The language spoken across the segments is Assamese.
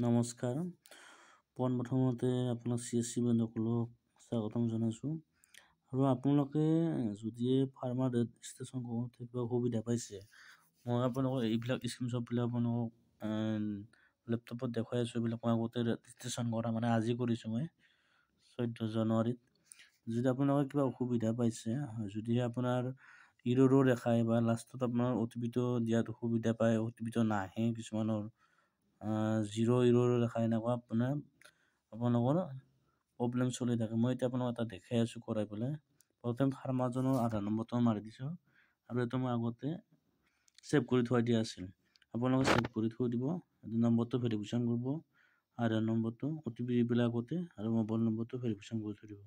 নমস্কাৰ পোনপ্ৰথমতে আপোনাক CSC বন্ধুসকলক স্বাগতম জনাইছোঁ আৰু আপোনালোকে যদি ফাৰ্মাৰ ৰেজিষ্ট্ৰেশ্যন কৰোঁতে কিবা সুবিধা পাইছে মই আপোনালোকক এইবিলাক স্ক্ৰীনশ্বটবিলাক আপোনালোকক লেপটপত দেখুৱাই আছোঁ। এইবিলাক মই আগতে ৰেজিষ্ট্ৰেশ্যন কৰা মানে আজি কৰিছোঁ মই 14 জানুৱাৰীত। যদি আপোনালোকে কিবা অসুবিধা পাইছে যদিহে আপোনাৰ ইৰৰো দেখায় বা লাষ্টত আপোনাৰ OTP-টো দিয়াত অসুবিধা পায়, OTP-টো নাহে কিছুমানৰ 0 ইৰ'ৰ দেখায় এনেকুৱা আপোনালোকৰ প্ৰব্লেম চলি থাকে। মই এতিয়া আপোনাক এটা দেখাই আছোঁ কৰাই পেলাই। প্ৰথম ফাৰ্মাৰজনৰ আধাৰ নম্বৰটো মাৰি দিছোঁ আৰু এইটো মই আগতে ছেভ কৰি থোৱা দিয়া আছিল। আপোনালোকে ছেভ কৰি থৈ দিব, নম্বৰটো ভেৰিফিকেশ্যন কৰিব, আধাৰ নম্বৰটো OTP পেলাই আগতে আৰু মোবাইল নম্বৰটো ভেৰিফিকেশ্যন কৰি থৈ দিব।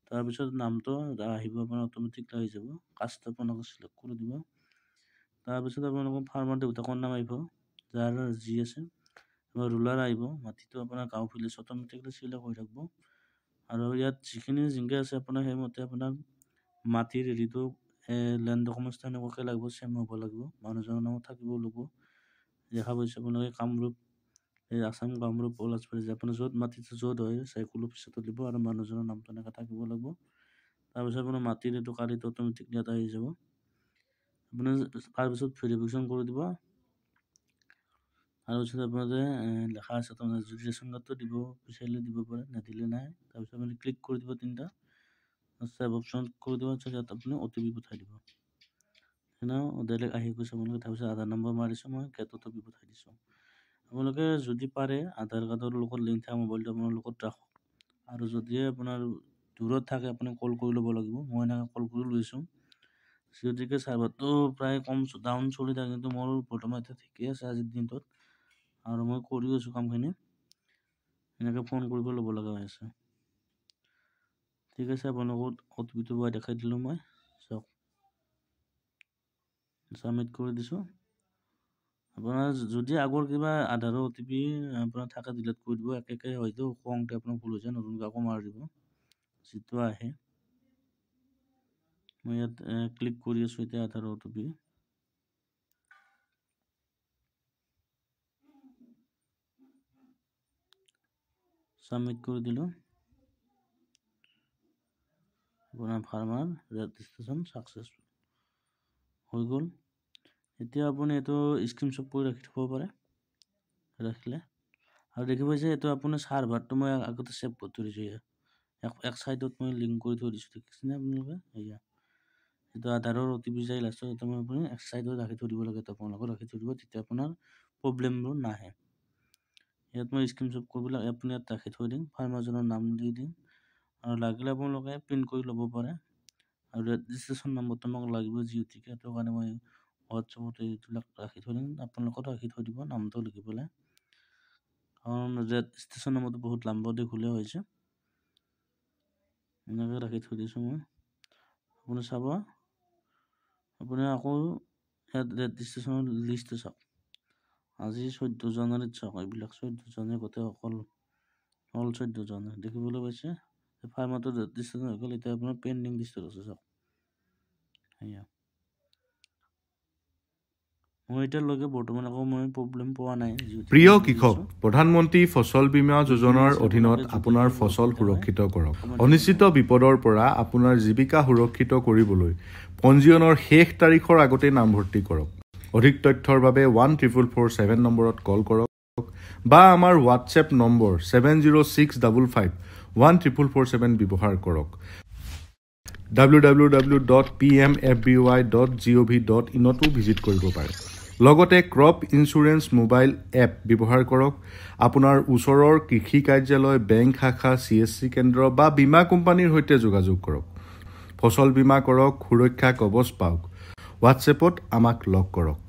তাৰপিছত নামটো আহিব আপোনাৰ অট'মেটিক আহি যাব, কাষ্ট আপোনালোকে চিলেক্ট কৰি দিব। তাৰপিছত আপোনালোকৰ ফাৰ্মাৰ দেউতাকৰ নাম আহিব, যাৰ যি আছে ৰুলাৰ আহিব, মাটিটো আপোনাৰ গাঁও ভিলেজ অট'মেটিকলি চিলেক্ট হৈ থাকিব আৰু ইয়াত যিখিনি জিংকে আছে আপোনাৰ সেইমতে আপোনাৰ মাটিৰ হেৰিটো লেণ্ড ডকুমেণ্টছ তেনেকুৱাকৈ লাগিব, চেম হ'ব লাগিব, মানুহজনৰ নামত থাকিব লাগিব। দেখা পাইছে আপোনালোকে কামৰূপ এই আছাম কামৰূপ পলাশবাৰী যে আপোনাৰ য'ত মাটিটো য'ত হয় চাইকুল অফিচতো দিব আৰু মানুহজনৰ নামটো এনেকৈ থাকিব লাগিব। তাৰপিছত আপোনাৰ মাটিৰ এইটো কাৰ্ডটো অট'মেটিক ইয়াত আহি যাব। আপুনি তাৰপিছত ভেৰিফিকেশ্যন কৰি দিব। তাৰপিছত আপোনালোকে লেখা আছে আপোনাৰ যদি ৰেচন কাৰ্ডটো দিব বিচাৰিলে দিব পাৰে, নিদিলে নাই। তাৰপিছত আপুনি ক্লিক কৰি দিব তিনিটা, ছেভ অপশ্যন কৰি দিব, ইয়াত আপুনি OTP পঠাই দিব। ডাইৰেক্ট আহি গৈছে আপোনালোকে। তাৰপিছত আধাৰ নম্বৰ মাৰিছোঁ মই, গেট OTP পঠাই দিছোঁ। আপোনালোকে যদি পাৰে আধাৰ কাৰ্ডৰ লগত লিংক থকা মোবাইলটো আপোনাৰ লগত ৰাখক আৰু যদিহে আপোনাৰ দূৰত থাকে আপুনি কল কৰি ল'ব লাগিব। মই এনেকৈ কল কৰি লৈছোঁ, গতিকে চাৰ্ভাৰটো প্ৰায় কম ডাউন চলি থাকে, কিন্তু মোৰ বৰ্তমান এতিয়া ঠিকেই আছে আজিৰ দিনটোত আৰু মই কৰি আছোঁ কামখিনি। এনেকৈ ফোন কৰিব ল'ব লগা হৈ আছে। ঠিক আছে, আপোনালোকক OTP-টো দেখাই দিলোঁ মই, চাওক ছাবমিট কৰি দিছোঁ। আপোনাৰ যদি আগৰ কিবা আধাৰৰ OTP আপোনাৰ থাকে ডিলিট কৰি দিব, একে হয়তো খংতে আপোনাৰ ভুল হৈছে, নতুনকৈ আকৌ মাৰি দিব যিটো আহে। মই ইয়াত ক্লিক কৰি আছোঁ এতিয়া আধাৰৰ OTP। ছাবমিট কৰি দিলোঁ। আপোনাৰ ফাৰ্মাৰ ৰেজিষ্ট্ৰেশ্যন ছাকচেছফুল হৈ গ'ল। এতিয়া আপুনি এইটো স্ক্ৰীনশ্বট কৰি ৰাখি থ'ব পাৰে, ৰাখিলে আৰু দেখি পাইছে এইটো আপোনাৰ চাৰ্ভাৰটো মই আগতে ছেভ কৰি থৈ দিছোঁ। এক চাইডত মই লিংক কৰি থৈ দিছোঁ, দেখিছেনে আপোনালোকে? এয়া এইটো আধাৰৰ OTP যায় লাষ্টত, এইটো মই আপুনি এক চাইডত ৰাখি থৈ দিব লাগে, আপোনালোকে ৰাখি থৈ দিব, তেতিয়া আপোনাৰ প্ৰব্লেমবোৰ নাহে। ইয়াত মই স্ক্ৰীনশ্বট কৰিবলৈ আপুনি ইয়াত ৰাখি থৈ দিম, ফাৰ্মাৰজনৰ নাম দি দিম আৰু লাগিলে আপোনালোকে প্ৰিণ্ট কৰি ল'ব পাৰে। আৰু ৰেজিষ্ট্ৰেশ্যন নম্বৰটো মোক লাগিব যিহেতুকে, সেইটো কাৰণে মই হোৱাটছএপত এইবিলাক ৰাখি থৈ দিম, আপোনালোকেও ৰাখি থৈ দিব নামটো লিখি পেলাই, কাৰণ ৰেজিষ্ট্ৰেশ্যন নম্বৰটো বহুত লম্বা দীঘলীয়া হৈছে। এনেকৈ ৰাখি থৈ দিছোঁ মই। আপুনি চাব, আপুনি আকৌ ইয়াত ৰেজিষ্ট্ৰেশ্যনৰ লিষ্টটো চাওক, আজি 14 জানুৱাৰীত চাওক, এইবিলাক 14 জানুৱাৰী গোটেই অকল 14 জানুৱাৰী দেখিবলৈ পাইছে। ফাৰ্মাৰটো ৰেজিষ্ট্ৰেশ্যন হৈ গ'ল, এতিয়া আপোনাৰ পেণ্ডিং লিষ্টত আছে চাওক। সেয়া মই এতিয়ালৈকে বৰ্তমান আকৌ মই প্ৰব্লেম পোৱা নাই। প্ৰিয় কৃষক, প্ৰধানমন্ত্ৰী ফচল বীমা যোজনাৰ অধীনত আপোনাৰ ফচল সুৰক্ষিত কৰক। অনিশ্চিত বিপদৰ পৰা আপোনাৰ জীৱিকা সুৰক্ষিত কৰিবলৈ পঞ্জীয়নৰ শেষ তাৰিখৰ আগতে নামভৰ্তি কৰক। অধিক তথ্যৰ বাবে 14447 নম্বৰত কল কৰক বা আমাৰ হোৱাটছএপ নম্বৰ 7065514447 ব্যৱহাৰ কৰক। www.pmfby.gov.in-তো ভিজিট কৰিব পাৰে। লগতে ক্ৰপ ইঞ্চুৰেঞ্চ মোবাইল এপ ব্যৱহাৰ কৰক। আপোনাৰ ওচৰৰ কৃষি কাৰ্যালয়, বেংক শাখা, CSC কেন্দ্ৰ বা বীমা কোম্পানীৰ সৈতে যোগাযোগ কৰক। ফচল বীমা কৰক, সুৰক্ষা কৱচ পাওক। হোৱাটছএপত আমাক লগ কৰক।